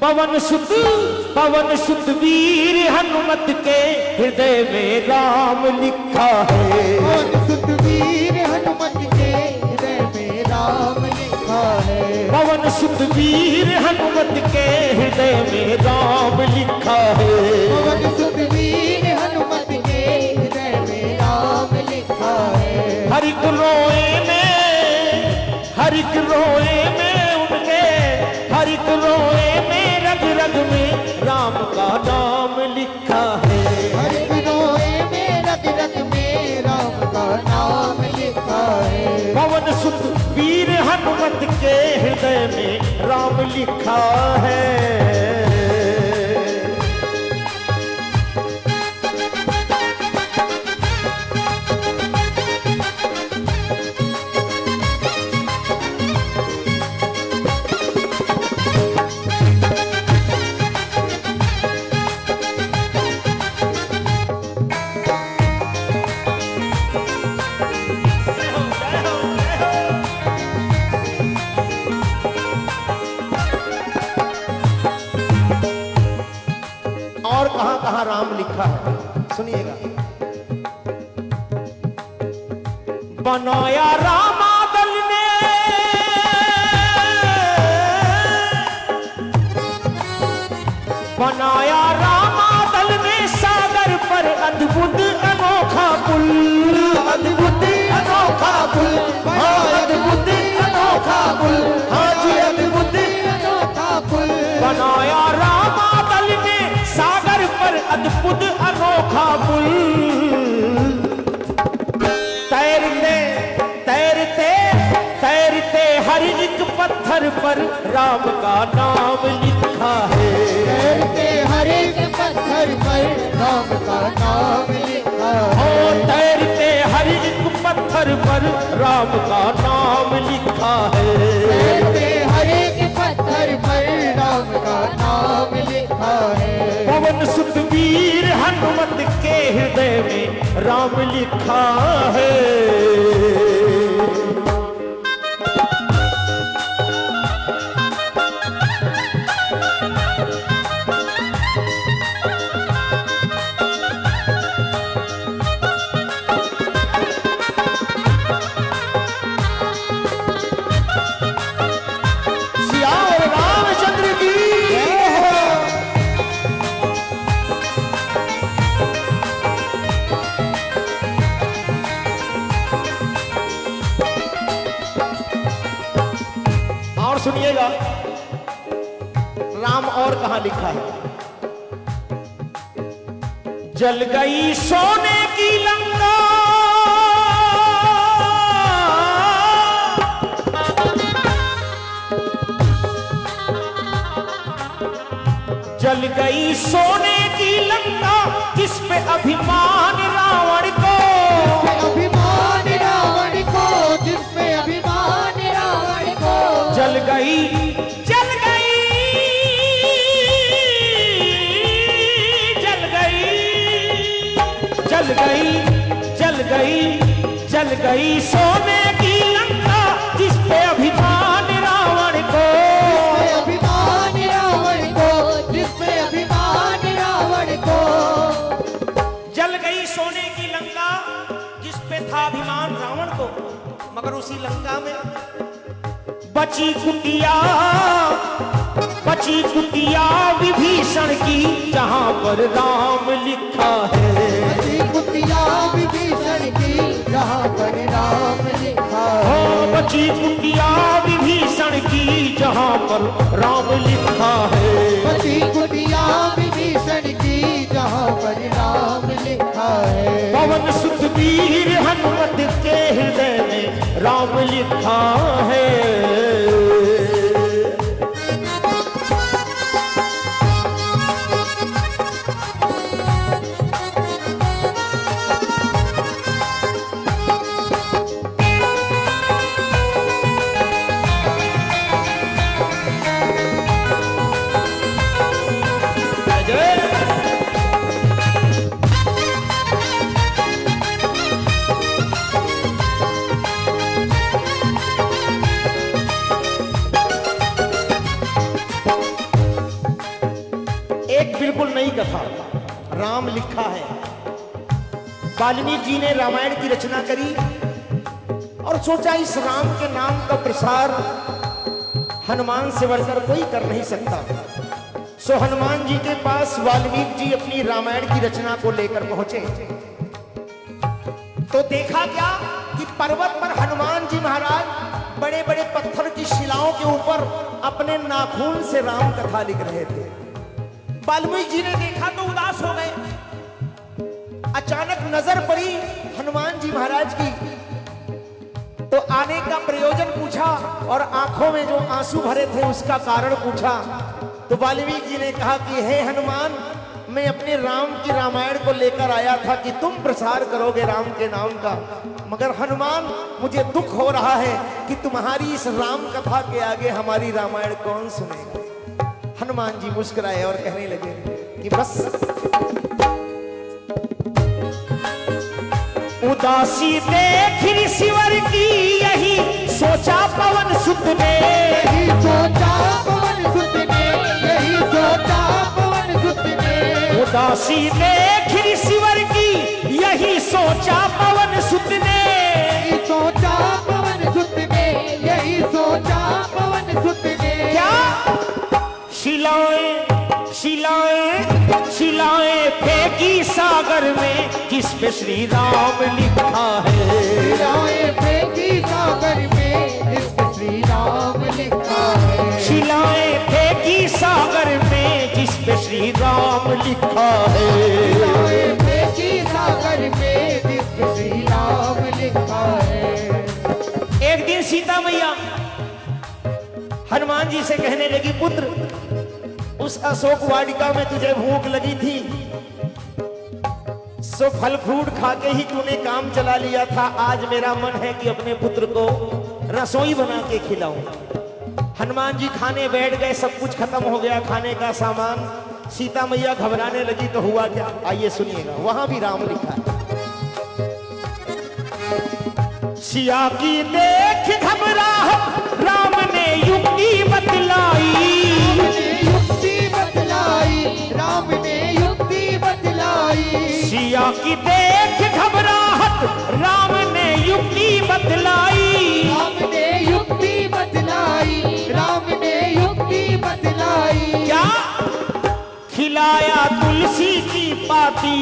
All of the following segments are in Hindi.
पवन सुत वीर हनुमत के हृदय में राम लिखा है। पवन सुत वीर हनुमत के हृदय में राम लिखा है। पवन सुत वीर हनुमत के हृदय में राम लिखा है। पवन सुत वीर हनुमत के हृदय में राम लिखा है। हर एक रोए में उनके, हर एक रोए में रग रग में राम का नाम लिखा है। हर एक रोए में रग रग में राम का नाम लिखा है। पवन सुत वीर हनुमत के हृदय में राम लिखा है। और कहां कहां राम लिखा है सुनिएगा। बनाया रामादल ने, बनाया रामादल ने सागर पर अद्भुत अनोखा पुल, अद्भुत अनोखा पुल, हाँ अद्भुत अनोखा पुल, हाँ जी अद्भुत अनोखा पुल। बनाया रामादल ने सागर पर अद्भुत अनोखा पुल। तैरते तैरते तैरते हर एक पत्थर पर राम का नाम लिखा है। तैरते हर एक पत्थर पर राम का नाम लिखा है। ओ तैरते हर एक पत्थर पर राम का नाम लिखा है। तैरते हर एक पत्थर पर राम का नाम लिखा है। पवन सुत वीर हनुमत के हृदय में राम लिखा है। सियावर रामचंद्र की और सुनिएगा राम और कहां लिखा है। जल गई सोने की लंका, जल गई सोने की लंका जिस पे अभिमान रावण को, अभिमान रावण को, जिसमें अभिमान रावण को। जल गई जल गई जल गई जल गई जल गई जल गई सोने की लंका जिस पे अभिमान रावण को, अभिमान रावण को, जिसमें अभिमान रावण को। जल गई सोने की लंका जिस पे था अभिमान रावण को, मगर उसी लंका में बची कुटिया विभीषण की जहां पर राम लिखा है। बची कुटिया विभीषण की जहां पर राम लिखा है। बची कुटिया विभीषण की जहां पर राम लिखा है। बची कुटिया विभीषण की जहां पर राम लिखा है। पवन सुत वीर हनुमत के हृदय में राम लिखा है। एक बिल्कुल नई कथा राम लिखा है। वाल्मीकि जी ने रामायण की रचना करी और सोचा इस राम के नाम का प्रसार हनुमान से बढ़कर कोई कर नहीं सकता। सो हनुमान जी के पास वाल्मीकि जी अपनी रामायण की रचना को लेकर पहुंचे तो देखा क्या कि पर्वत पर हनुमान जी महाराज बड़े बड़े पत्थर की शिलाओं के ऊपर अपने नाखून से राम कथा लिख रहे थे। वाल्मीकि जी ने देखा तो उदास हो गए। अचानक नजर पड़ी हनुमान जी महाराज की तो आने का प्रयोजन पूछा और आंखों में जो आंसू भरे थे उसका कारण पूछा। तो वाल्मीकि जी ने कहा कि हे हनुमान, मैं अपने राम की रामायण को लेकर आया था कि तुम प्रसार करोगे राम के नाम का, मगर हनुमान मुझे दुख हो रहा है कि तुम्हारी इस राम कथा के आगे हमारी रामायण कौन सुनेगा। हनुमान जी मुस्कुराए और कहने लगे कि बस उदासी देख ऋषिवर की यही सोचा पवन सुत ने, यही सोचा पवन सुत ने, यही सोचा पवन सुत ने। उदासी देख ऋषिवर की यही सोचा पवन सुत ने, यही सोचा पवन सुत ने, यही सोचा पवन सुत ने। क्या शिलाएं शिलाएं शिलाएं फेंकी सागर में जिस पे श्री राम लिखा है। शिलाएं फेंकी सागर में जिस पे श्री राम लिखा है। शिलाएं फेंकी सागर में जिस पे श्री राम लिखा है। शिलाएं फेंकी सागर में जिस पे श्री राम लिखा है। एक दिन सीता मैया हनुमान जी से कहने लगी, पुत्र उस अशोक वाटिका में तुझे भूख लगी थी, सो फल फ्रूट खा के ही तूने काम चला लिया था। आज मेरा मन है कि अपने पुत्र को रसोई बना के खिलाऊं। हनुमान जी खाने बैठ गए, सब कुछ खत्म हो गया खाने का सामान। सीता मैया घबराने लगी तो हुआ क्या, आइए सुनिएगा। वहां भी राम लिखा है। सिया की देख घबराहट राम ने युक्ति बतलाई, राम ने युक्ति बतलाई। सिया की देख घबराहट राम ने युक्ति बतलाई, राम ने युक्ति बतलाई, राम ने युक्ति बतलाई। क्या खिलाया तुलसी की पाती,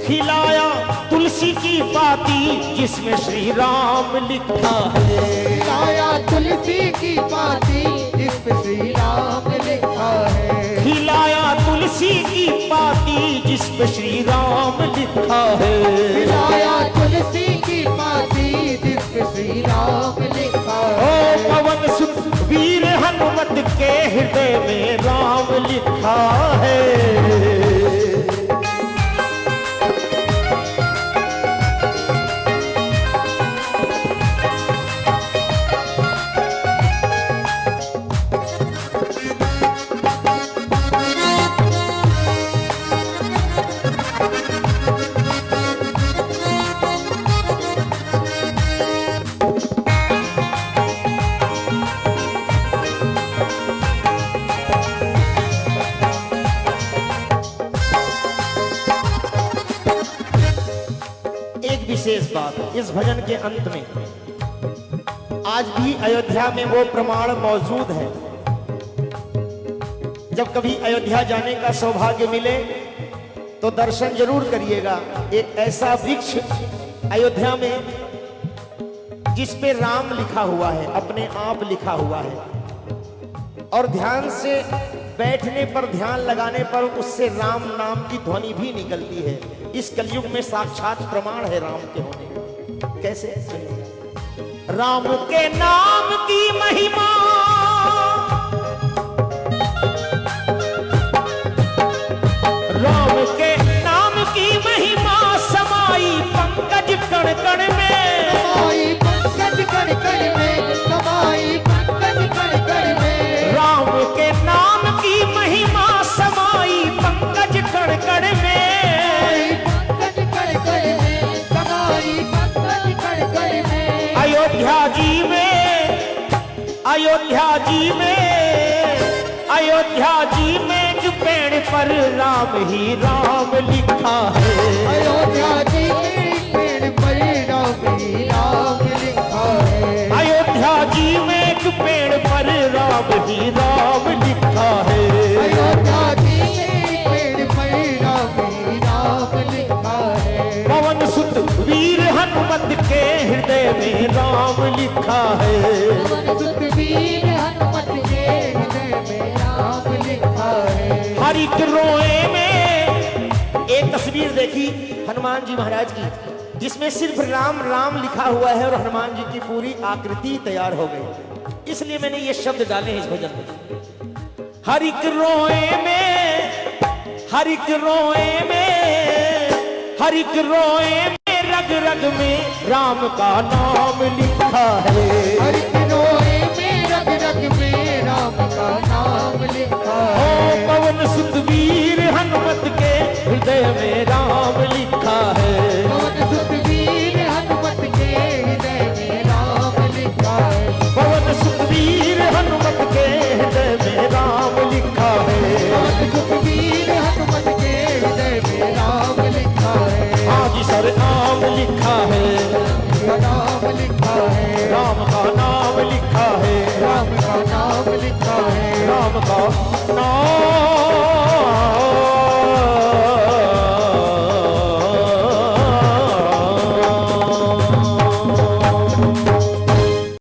खिलाया तुलसी की पाती जिसमें श्री राम लिखा है। खिलाया तुलसी की पाती जिस पे श्री राम लिखा है। खिलाया तुलसी की पाती जिस पे श्री राम लिखा है। खिलाया तुलसी की पाती जिस पे श्री राम लिखा है। ओ पवन सुत वीर हनुमत के हृदय में राम लिखा है। विशेष बात इस भजन के अंत में, आज भी अयोध्या में वो प्रमाण मौजूद है। जब कभी अयोध्या जाने का सौभाग्य मिले तो दर्शन जरूर करिएगा। एक ऐसा वृक्ष अयोध्या में जिस पे राम लिखा हुआ है, अपने आप लिखा हुआ है, और ध्यान से बैठने पर, ध्यान लगाने पर उससे राम नाम की ध्वनि भी निकलती है। इस कलयुग में साक्षात प्रमाण है राम के होने का। कैसे? राम के नाम की महिमा, राम के नाम की महिमा समाई पंकज कण कण में, समाई पंकज कण कण में, समाई पंकज कण कण में। राम के नाम की महिमा समाई पंकज कण कण में, पंकज कण कण में, समाई पंकज कण कण में। अयोध्या जी में, अयोध्या जी में, अयोध्या जी में पर राम ही राम लिखा है। अयोध्या जी के पेड़ पर राम ही राम लिखा है। अयोध्या जी में एक पेड़ पर राम ही राम लिखा है। अयोध्या जी के पेड़ पर राम ही राम लिखा है। पवन सुत वीर हनुमत के हृदय में राम लिखा है। पवन सुत वीर हनुमत के हृदय में राम लिखा है। हर एक रोए में एक तस्वीर देखी हनुमान जी महाराज की, जिसमें सिर्फ राम राम लिखा हुआ है और हनुमान जी की पूरी आकृति तैयार हो गई। इसलिए मैंने ये शब्द डाले हैं इस भजन में। हर एक रोए में, हर एक रोए में, हर एक रोए में, रग रग में राम का नाम लिखा है। हर एक रोए में रग रग में राम का नाम लिखा है। पवन सुत वीर हनुमत के हृदय में राम लिखा है। पवन सुत वीर हनुमत के हृदय में राम लिखा है। पवन सुत वीर हनुमत के हृदय में राम लिखा है। पवन सुत वीर हनुमत के हृदय में राम लिखा है। आज सर नाम लिखा है। नाम लिखा है। राम का नाम लिखा है। राम का नाम लिखा है। राम का नाम